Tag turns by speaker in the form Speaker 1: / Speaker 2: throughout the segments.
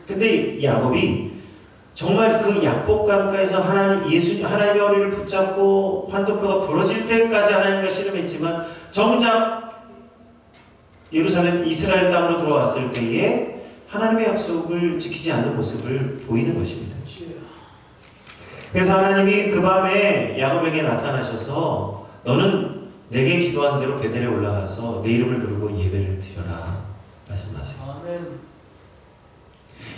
Speaker 1: 근데 야곱이 정말 그 약복강가에서 하나님의 어리를 붙잡고 환도표가 부러질 때까지 하나님과 씨름했지만 정작 예루살렘 이스라엘 땅으로 들어왔을 때에 하나님의 약속을 지키지 않는 모습을 보이는 것입니다. 그래서 하나님이 그 밤에 야곱에게 나타나셔서 너는 내게 기도한 대로 베델에 올라가서 내 이름을 부르고 예배를 드려라 말씀하세요.
Speaker 2: 아멘.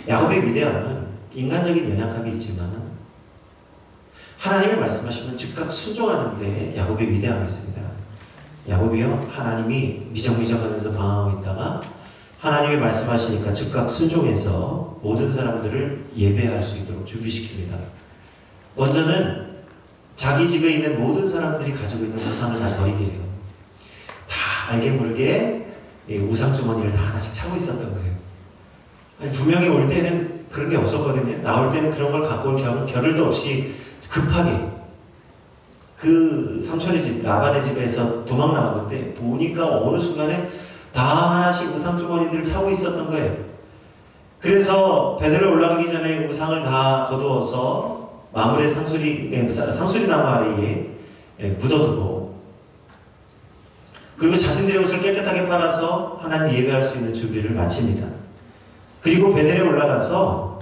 Speaker 1: 야곱의 위대함은 인간적인 연약함이 있지만 하나님이 말씀하시면 즉각 순종하는데 야곱의 위대함이 있습니다. 야곱이요, 하나님이 미적미적하면서 방황하고 있다가 하나님이 말씀하시니까 즉각 순종해서 모든 사람들을 예배할 수 있도록 준비시킵니다. 먼저는 자기 집에 있는 모든 사람들이 가지고 있는 우상을 다 버리게 해요. 다 알게 모르게 우상 주머니를 다 하나씩 차고 있었던 거예요. 아니, 분명히 올 때는 그런 게 없었거든요. 나올 때는 그런 걸 갖고 올 겨를도 없이 급하게 그 삼촌의 집, 라반의 집에서 도망 나왔는데 보니까 어느 순간에 다 하나씩 우상 주머니들을 차고 있었던 거예요. 그래서 베델에 올라가기 전에 우상을 다 거두어서 마물의 상수리 나무 아래에 묻어두고 그리고 자신들의 옷을 깨끗하게 빨아서 하나님 예배할 수 있는 준비를 마칩니다. 그리고 베델에 올라가서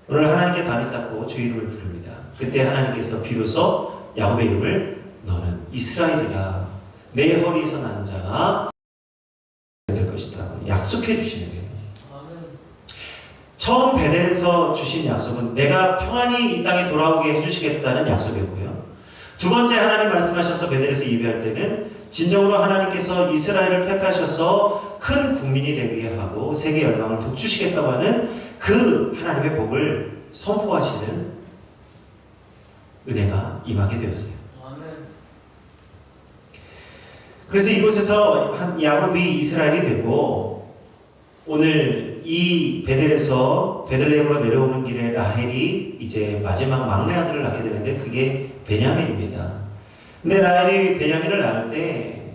Speaker 1: 오늘 하나님께 담이 쌓고 주 이름을 부릅니다. 그때 하나님께서 비로소 야곱의 이름을 너는 이스라엘이라 내 허리에서 난 자가 될 것이다 약속해 주시는 거예요. 처음 베델에서 주신 약속은 내가 평안히 이 땅에 돌아오게 해주시겠다는 약속이었고요. 두 번째 하나님 말씀하셔서 베델에서 예배할 때는 진정으로 하나님께서 이스라엘을 택하셔서 큰 국민이 되게 하고 세계 열방을 복주시겠다고 하는 그 하나님의 복을 선포하시는 은혜가 임하게 되었어요. 그래서 이곳에서 야곱이 이스라엘이 되고 오늘 이 베델에서 베들레헴으로 내려오는 길에 라헬이 이제 마지막 막내 아들을 낳게 되는데 그게 베냐민입니다. 근데 라헬이 베냐민을 낳을 때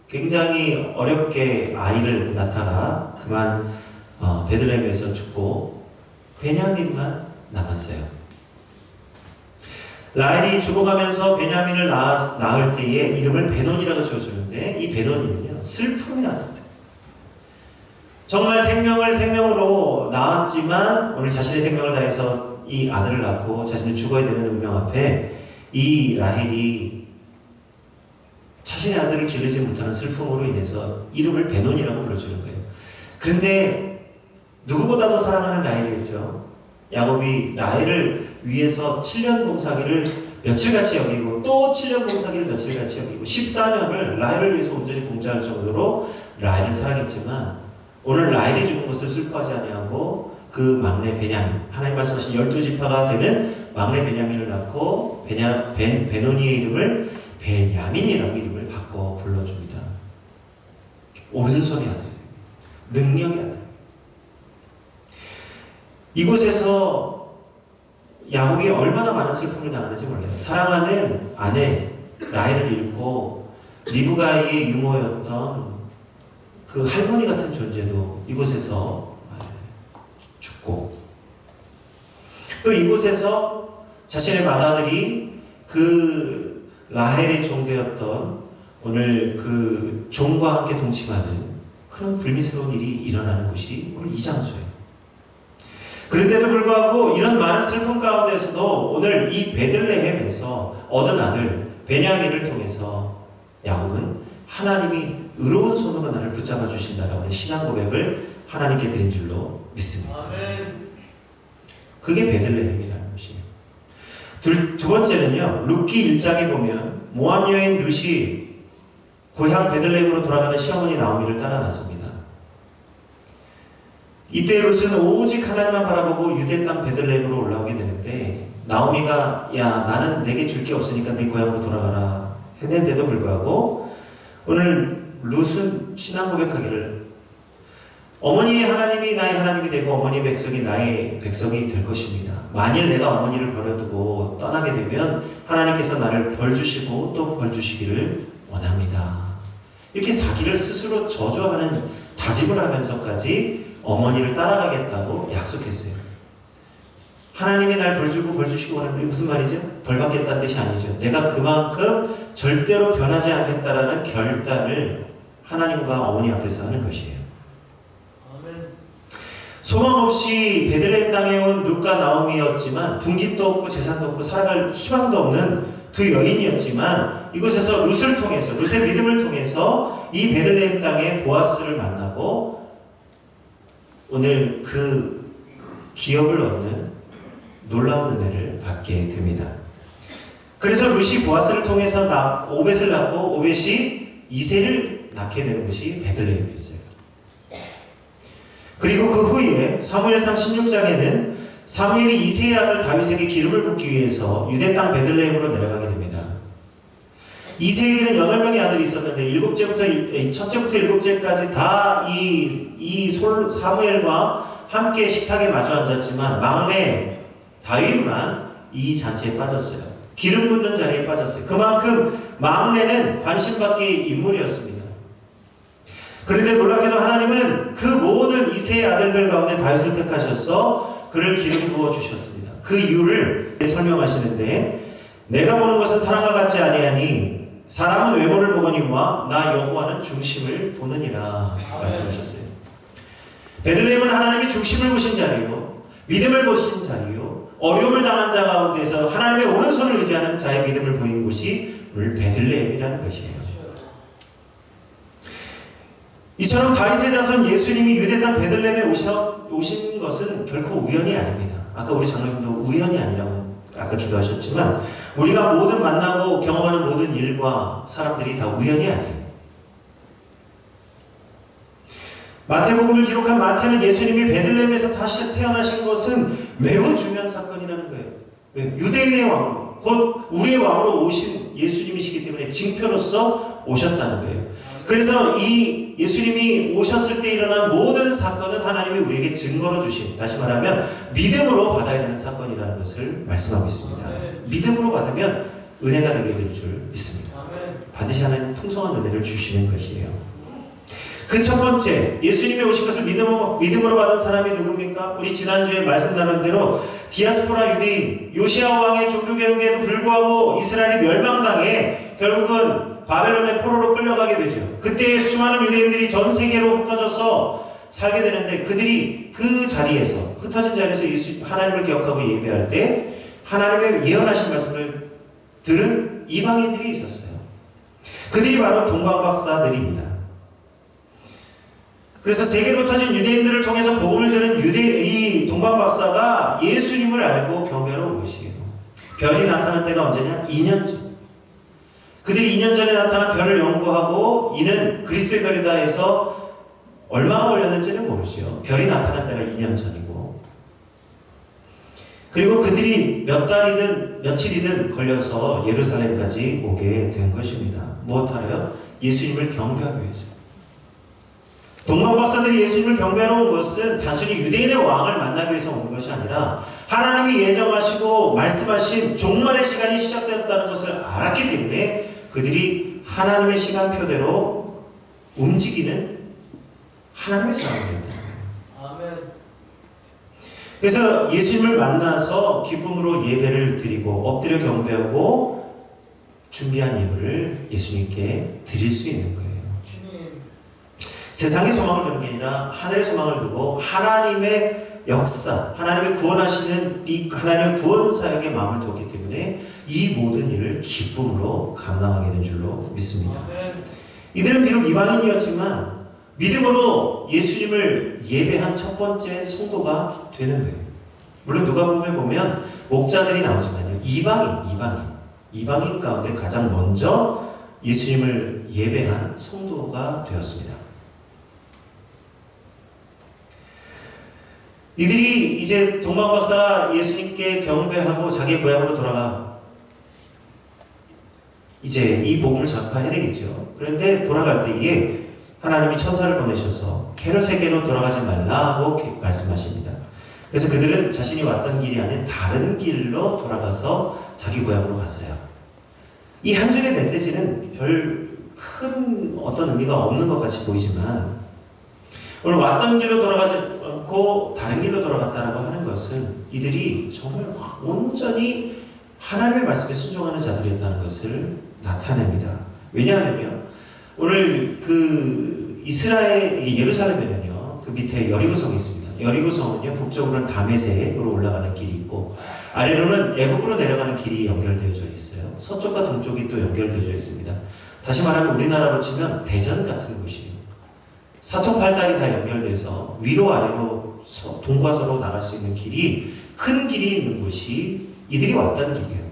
Speaker 1: 굉장히 어렵게 아이를 낳다가 그만 베들레헴에서 죽고 베냐민만 남았어요. 라헬이 죽어가면서 베냐민을 낳을 때에 이름을 베논이라고 지어주는데 이 베논이는요 슬픔의 아들. 정말 생명으로 낳았지만 오늘 자신의 생명을 다해서 이 아들을 낳고 자신이 죽어야 되는 운명 앞에 이 라헬이 자신의 아들을 기르지 못하는 슬픔으로 인해서 이름을 베논이라고 불러주는 거예요. 그런데 누구보다도 사랑하는 라헬이었죠. 야곱이 라헬을 위해서 7년 봉사기를 며칠같이 여기고 또 7년 봉사기를 며칠같이 여기고 14년을 라헬을 위해서 온전히 봉사할 정도로 라헬을 사랑했지만 오늘 라헬이 죽은 것을 슬퍼하지 아니하고 그 막내 베냐민, 하나님 말씀하신 12지파가 되는 막내 베냐민을 낳고 베논이의 이름을 베냐민이라고 이름을 바꿔 불러줍니다. 오른손의 아들, 능력의 아들. 이곳에서 야곱이 얼마나 많은 슬픔을 당하는지 몰라요. 사랑하는 아내 라헬을 잃고 리브가의 유모였던 그 할머니 같은 존재도 이곳에서 죽고 또 이곳에서 자신의 맏아들이 그 라헬의 종되었던 오늘 그 종과 함께 동침하는 그런 불미스러운 일이 일어나는 곳이 오늘 이 장소예요. 그런데도 불구하고 이런 많은 슬픔 가운데서도 오늘 이 베들레헴에서 얻은 아들 베냐민을 통해서 야곱은 하나님이 의로운 손으로 나를 붙잡아 주신다라고 하는 신앙 고백을 하나님께 드린 줄로 믿습니다.
Speaker 2: 아멘.
Speaker 1: 그게 베들레헴이라는 것이에요. 두 번째는요. 룻기 1장에 보면 모압 여인 룻이 고향 베들레헴으로 돌아가는 시어머니 나오미를 따라 나섭니다. 이때 룻은 오직 하나님만 바라보고 유대 땅 베들레헴으로 올라오게 되는데 나오미가 야 나는 내게 줄 게 없으니까 네 고향으로 돌아가라 했는데도 불구하고 오늘 룻은 신앙 고백하기를 어머니 하나님이 나의 하나님이 되고 어머니 백성이 나의 백성이 될 것입니다. 만일 내가 어머니를 버려두고 떠나게 되면 하나님께서 나를 벌 주시고 또 벌 주시기를 원합니다. 이렇게 자기를 스스로 저주하는 다짐을 하면서까지 어머니를 따라가겠다고 약속했어요. 하나님이 날 벌 주고 벌 주시고 하는데 무슨 말이죠? 벌 받겠다는 뜻이 아니죠. 내가 그만큼 절대로 변하지 않겠다라는 결단을 하나님과 어머니 앞에서 하는 것이에요. 소망 없이 베들레헴 땅에 온 룻과 나오미였지만 분깃도 없고 재산도 없고 살아갈 희망도 없는 두 여인이었지만 이곳에서 룻을 통해서, 룻의 믿음을 통해서 이 베들레헴 땅에 보아스를 만나고 오늘 그 기업을 얻는 놀라운 은혜를 받게 됩니다. 그래서 룻이 보아스를 통해서 오벳을 낳고 오벳이 이새를 낳게 되는 곳이 베들레헴이었어요. 그리고 그 후에 사무엘상 16장에는 사무엘이 이새의 아들 다윗에게 기름을 붓기 위해서 유대 땅 베들레헴으로 내려가게 됩니다. 이새에게는 8명의 아들이 있었는데 첫째부터 7째까지 다 이 사무엘과 함께 식탁에 마주 앉았지만 막내 다윗만 이 잔치에 빠졌어요. 기름 붓는 자리에 빠졌어요. 그만큼 막내는 관심받기 인물이었습니다. 그런데 놀랍게도 하나님은 그 모든 이새의 아들들 가운데 다윗을 택하셔서 그를 기름 부어 주셨습니다. 그 이유를 설명하시는데 내가 보는 것은 사람과 같지 아니하니 사람은 외모를 보거니와 나 여호와는 중심을 보느니라 말씀하셨어요. 베들레헴은 하나님이 중심을 보신 자리요, 믿음을 보신 자리요, 어려움을 당한 자 가운데서 하나님의 오른손을 의지하는 자의 믿음을 보이는 곳이 오늘 베들레헴이라는 것이에요. 이처럼 다윗의 자손 예수님이 유대 땅 베들레헴에 오신 것은 결코 우연이 아닙니다. 아까 우리 장로님도 우연이 아니라고 아까 기도하셨지만 우리가 모든 만나고 경험하는 모든 일과 사람들이 다 우연이 아니에요. 마태복음을 기록한 마태는 예수님이 베들레헴에서 다시 태어나신 것은 매우 중요한 사건이라는 거예요. 왜? 유대인의 왕, 곧 우리의 왕으로 오신 예수님이시기 때문에 징표로서 오셨다는 거예요. 그래서 이 예수님이 오셨을 때 일어난 모든 사건은 하나님이 우리에게 증거로 주신, 다시 말하면 믿음으로 받아야 되는 사건이라는 것을 말씀하고 있습니다. 믿음으로 받으면 은혜가 되게 될 줄 믿습니다. 반드시 하나님은 풍성한 은혜를 주시는 것이에요. 그 첫 번째, 예수님이 오신 것을 믿음으로 받은 사람이 누굽니까? 우리 지난주에 말씀 나눈 대로 디아스포라 유대인, 요시야 왕의 종교개혁에도 불구하고 이스라엘이 멸망당해 결국은 바벨론의 포로로 끌려가게 되죠. 그때 수많은 유대인들이 전 세계로 흩어져서 살게 되는데 그들이 그 자리에서, 흩어진 자리에서 하나님을 기억하고 예배할 때 하나님의 예언하신 말씀을 들은 이방인들이 있었어요. 그들이 바로 동방박사들입니다. 그래서 세계로 흩어진 유대인들을 통해서 복음을 들은 이 동방박사가 예수님을 알고 경배하러 온 것이에요. 별이 나타난 때가 언제냐? 2년 전. 그들이 2년 전에 나타난 별을 연구하고 이는 그리스도의 별이다 해서 얼마나 걸렸는지는 모르죠. 별이 나타난 때가 2년 전이고, 그리고 그들이 몇 달이든 며칠이든 걸려서 예루살렘까지 오게 된 것입니다. 무엇하러요? 예수님을 경배하기 위해서. 동방박사들이 예수님을 경배하러 온 것은 단순히 유대인의 왕을 만나기 위해서 온 것이 아니라 하나님이 예정하시고 말씀하신 종말의 시간이 시작되었다는 것을 알았기 때문에 그들이 하나님의 시간표대로 움직이는 하나님의 사람들이었다. 아멘. 그래서 예수님을 만나서 기쁨으로 예배를 드리고 엎드려 경배하고 준비한 예물을 예수님께 드릴 수 있는 거예요. 세상의 소망을 두는 게 아니라 하늘의 소망을 두고 하나님의 역사, 하나님의 구원하시는 이 하나님의 구원 사역에 마음을 두었기 때문에 이 모든 일을 기쁨으로 감당하게 된 줄로 믿습니다. 이들은 비록 이방인이었지만 믿음으로 예수님을 예배한 첫 번째 성도가 되는 거예요. 물론 누가복음에 보면 목자들이 나오지만요, 이방인 가운데 가장 먼저 예수님을 예배한 성도가 되었습니다. 이들이 이제 동방박사가 예수님께 경배하고 자기 고향으로 돌아가 이제 이 복음을 전파해야 되겠죠. 그런데 돌아갈 때에 하나님이 천사를 보내셔서 헤롯에게로 돌아가지 말라고 말씀하십니다. 그래서 그들은 자신이 왔던 길이 아닌 다른 길로 돌아가서 자기 고향으로 갔어요. 이 한 줄의 메시지는 별 큰 어떤 의미가 없는 것 같이 보이지만 오늘 왔던 길로 돌아가지 않고 다른 길로 돌아갔다라고 하는 것은 이들이 정말 온전히 하나님의 말씀에 순종하는 자들이었다는 것을 나타냅니다. 왜냐하면요, 오늘 그 이스라엘 예루살렘에는요, 그 밑에 여리고성이 있습니다. 여리고성은요, 북쪽으로는 다메섹으로 올라가는 길이 있고 아래로는 애굽으로 내려가는 길이 연결되어져 있어요. 서쪽과 동쪽이 또 연결되어져 있습니다. 다시 말하면 우리나라로 치면 대전 같은 곳이에요. 사통팔달이 다 연결돼서 위로 아래로 동과 서로 나갈 수 있는 길이, 큰 길이 있는 곳이 이들이 왔다는 길이에요.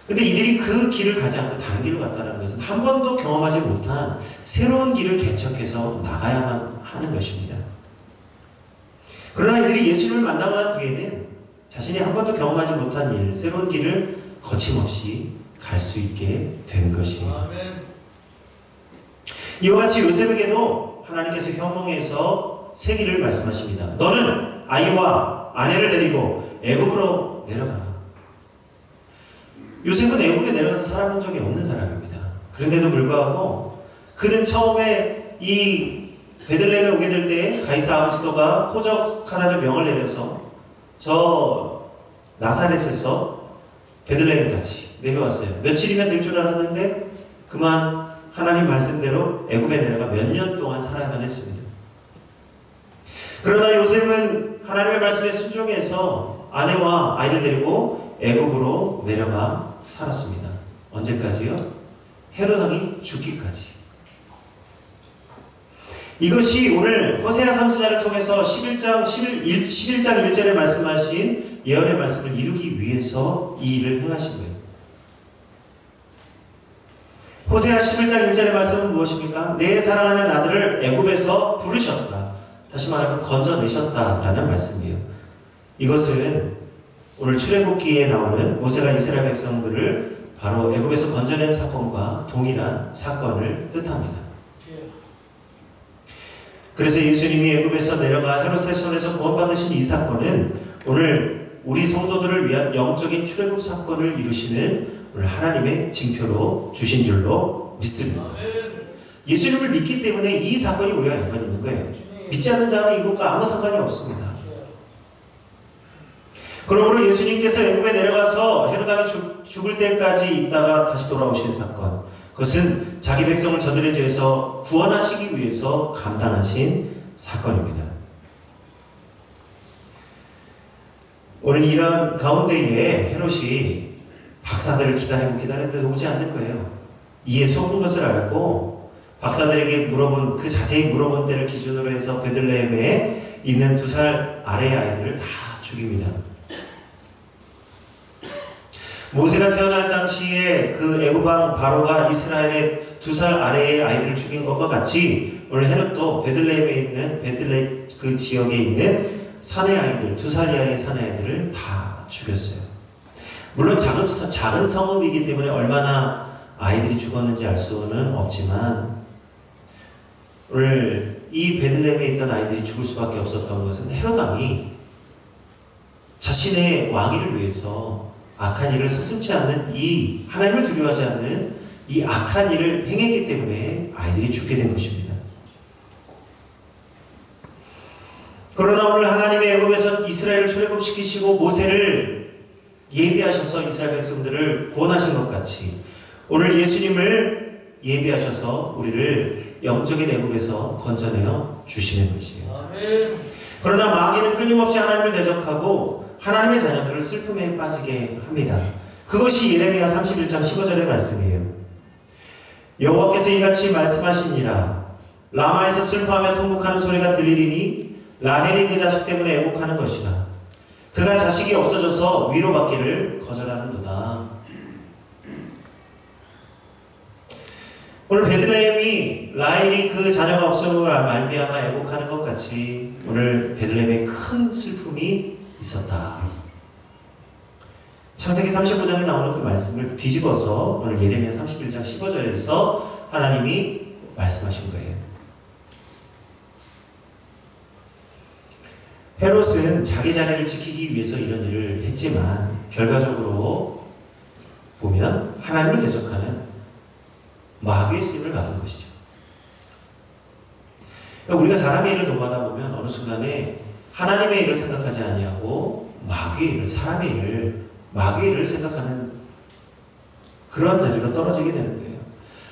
Speaker 1: 근데 이들이 그 길을 가지 않고 다른 길로 갔다는 것은 한 번도 경험하지 못한 새로운 길을 개척해서 나가야만 하는 것입니다. 그러나 이들이 예수님을 만나고 난 뒤에는 자신이 한 번도 경험하지 못한 일, 새로운 길을 거침없이 갈 수 있게 된 것이에요. 이와 같이 요셉에게도 하나님께서 현몽에서 세 길을 말씀하십니다. 너는 아이와 아내를 데리고 애굽으로 내려가라. 요셉은 애굽에 내려가서 살아본 적이 없는 사람입니다. 그런데도 불구하고 그는 처음에 이 베들레헴에 오게 될 때 가이사 아구스도가 호적하라는 명을 내려서 저 나사렛에서 베들레헴까지 내려왔어요. 며칠이면 될 줄 알았는데 그만 하나님 말씀대로 애굽에 내려가 몇 년 동안 살아야만 했습니다. 그러나 요셉은 하나님의 말씀에 순종해서 아내와 아이를 데리고 애굽으로 내려가 살았습니다. 언제까지요? 헤롯 왕이 죽기까지. 이것이 오늘 호세아 선지자를 통해서 11장 1절에 말씀하신 예언의 말씀을 이루기 위해서 이 일을 행하신 거예요. 호세아 11장 1절의 말씀은 무엇입니까? 내 사랑하는 아들을 애굽에서 부르셨다. 다시 말하면 건져내셨다라는 말씀이에요. 이것은 오늘 출애굽기에 나오는 모세가 이스라엘 백성들을 바로 애굽에서 건져낸 사건과 동일한 사건을 뜻합니다. 그래서 예수님이 애굽에서 내려가 헤롯의 손에서 구원받으신 이 사건은 오늘 우리 성도들을 위한 영적인 출애굽 사건을 이루시는 오늘 하나님의 징표로 주신 줄로 믿습니다. 예수님을 믿기 때문에 이 사건이 우리와 연관이 있는 거예요. 믿지 않는 자는 이것과 아무 상관이 없습니다. 그러므로 예수님께서 애굽에 내려가서 헤롯 왕이 죽을 때까지 있다가 다시 돌아오신 사건, 그것은 자기 백성을 저들의 죄에서 구원하시기 위해서 감당하신 사건입니다. 오늘 이런 가운데에 헤롯이 박사들을 기다렸는데 오지 않는 거예요. 이에 속는 것을 알고 박사들에게 그 자세히 물어본 때를 기준으로 해서 베들레헴에 있는 2살 아래의 아이들을 다 죽입니다. 모세가 태어날 당시에 그 애굽 왕 바로가 이스라엘의 2살 아래의 아이들을 죽인 것과 같이 오늘 헤롯도 베들레헴에 있는 베들레헴 그 지역에 있는 사내 아이들, 2살 이하의 사내 아이들을 다 죽였어요. 물론 작은 성읍이기 때문에 얼마나 아이들이 죽었는지 알 수는 없지만 오늘 이 베들레헴에 있던 아이들이 죽을 수밖에 없었던 것은 헤롯 왕이 자신의 왕위를 위해서 악한 일을 서슴지 않는 이 하나님을 두려워하지 않는 이 악한 일을 행했기 때문에 아이들이 죽게 된 것입니다. 그러나 오늘 하나님의 애굽에서 이스라엘을 출애굽시키시고 모세를 예비하셔서 이스라엘 백성들을 구원하신 것 같이 오늘 예수님을 예비하셔서 우리를 영적인 애굽에서 건져내어 주시는 것이에요. 아멘. 그러나 마귀는 끊임없이 하나님을 대적하고 하나님의 자녀들을 슬픔에 빠지게 합니다. 그것이 예레미야 31장 15절의 말씀이에요. 여호와께서 이같이 말씀하시니라. 라마에서 슬퍼하며 통곡하는 소리가 들리리니 라헬이 그 자식 때문에 애곡하는 것이라. 그가 자식이 없어져서 위로받기를 거절하는도다. 오늘 베들레헴이 라헬이 그 자녀가 없음으로 말미암아 애곡하는 것 같이 오늘 베들레헴에 큰 슬픔이 있었다. 창세기 35장에 나오는 그 말씀을 뒤집어서 오늘 예레미야 31장 15절에서 하나님이 말씀하신 거예요. 헤롯은 자기 자리를 지키기 위해서 이런 일을 했지만 결과적으로 보면 하나님을 대적하는 마귀의 쓰임을 받은 것이죠. 그러니까 우리가 사람의 일을 동하다 보면 어느 순간에 하나님의 일을 생각하지 아니하고 마귀의 일, 사람의 일, 마귀의 일을 생각하는 그런 자리로 떨어지게 되는 거예요.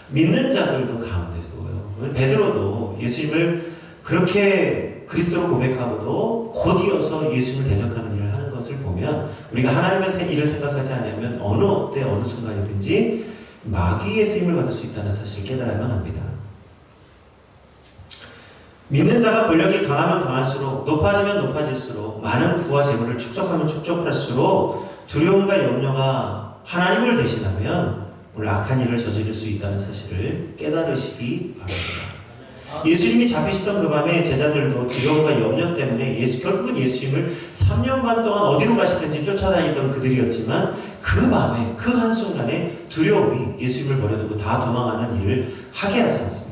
Speaker 1: 믿는 자들도 가운데서요. 베드로도 예수님을 그렇게 그리스도로 고백하고도 곧 이어서 예수님을 대적하는 일을 하는 것을 보면 우리가 하나님의 일을 생각하지 않으면 어느 때 어느 순간이든지 마귀의 쓰임을 받을 수 있다는 사실을 깨달아야만 합니다. 믿는 자가 권력이 강하면 강할수록 높아지면 높아질수록 많은 부와 재물을 축적하면 축적할수록 두려움과 염려가 하나님을 대신하면 오늘 악한 일을 저지를 수 있다는 사실을 깨달으시기 바랍니다. 예수님이 잡히시던 그 밤에 제자들도 두려움과 염려 때문에 결국은 예수님을 3년 반 동안 어디로 가시든지 쫓아다니던 그들이었지만 그 밤에 그 한순간에 두려움이 예수님을 버려두고 다 도망가는 일을 하게 하지 않습니까?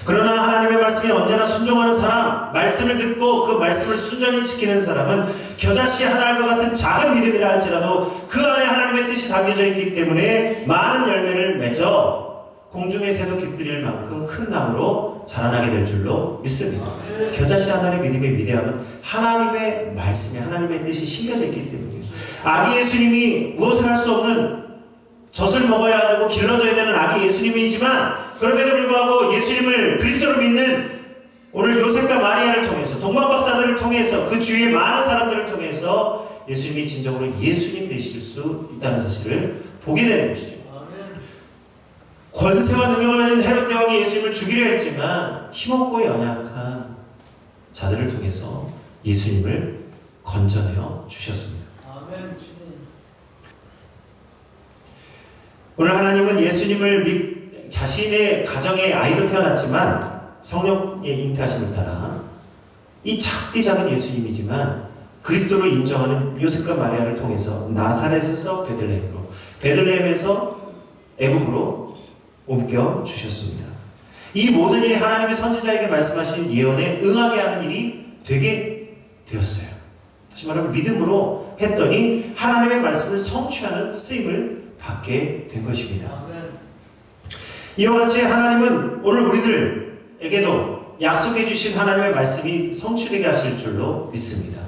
Speaker 1: 그러나 하나님의 말씀에 언제나 순종하는 사람, 말씀을 듣고 그 말씀을 순전히 지키는 사람은 겨자씨 하나과 같은 작은 믿음이라 할지라도 그 안에 하나님의 뜻이 담겨져 있기 때문에 많은 열매를 맺어 공중의 새도 깃들일 만큼 큰 나무로 자라나게 될 줄로 믿습니다. 겨자씨 하나의 믿음의 위대함은 하나님의 말씀에 하나님의 뜻이 심겨져 있기 때문이에요. 아기 예수님이 무엇을 할 수 없는 젖을 먹어야 되고 길러져야 되는 아기 예수님이지만 그럼에도 불구하고 예수님을 그리스도로 믿는 오늘 요셉과 마리아를 통해서 동방박사들을 통해서 그 주위의 많은 사람들을 통해서 예수님이 진정으로 예수님 되실 수 있다는 사실을 보게 되는 것이죠. 권세와 능력을 가진 헤롯 대왕이 예수님을 죽이려 했지만 힘없고 연약한 자들을 통해서 예수님을 건져내어 주셨습니다. 오늘 하나님은 예수님을 자신의 가정의 아이로 태어났지만 성령의 잉태하심을 따라 이 작디 작은 예수님이지만 그리스도로 인정하는 요셉과 마리아를 통해서 나사렛에서 베들레헴으로, 베들레헴에서 애굽으로 옮겨 주셨습니다. 이 모든 일이 하나님의 선지자에게 말씀하신 예언에 응하게 하는 일이 되게 되었어요. 다시 말하면 믿음으로 했더니 하나님의 말씀을 성취하는 쓰임을 받게 된 것입니다. 이와 같이 하나님은 오늘 우리들에게도 약속해 주신 하나님의 말씀이 성취되게 하실 줄로 믿습니다.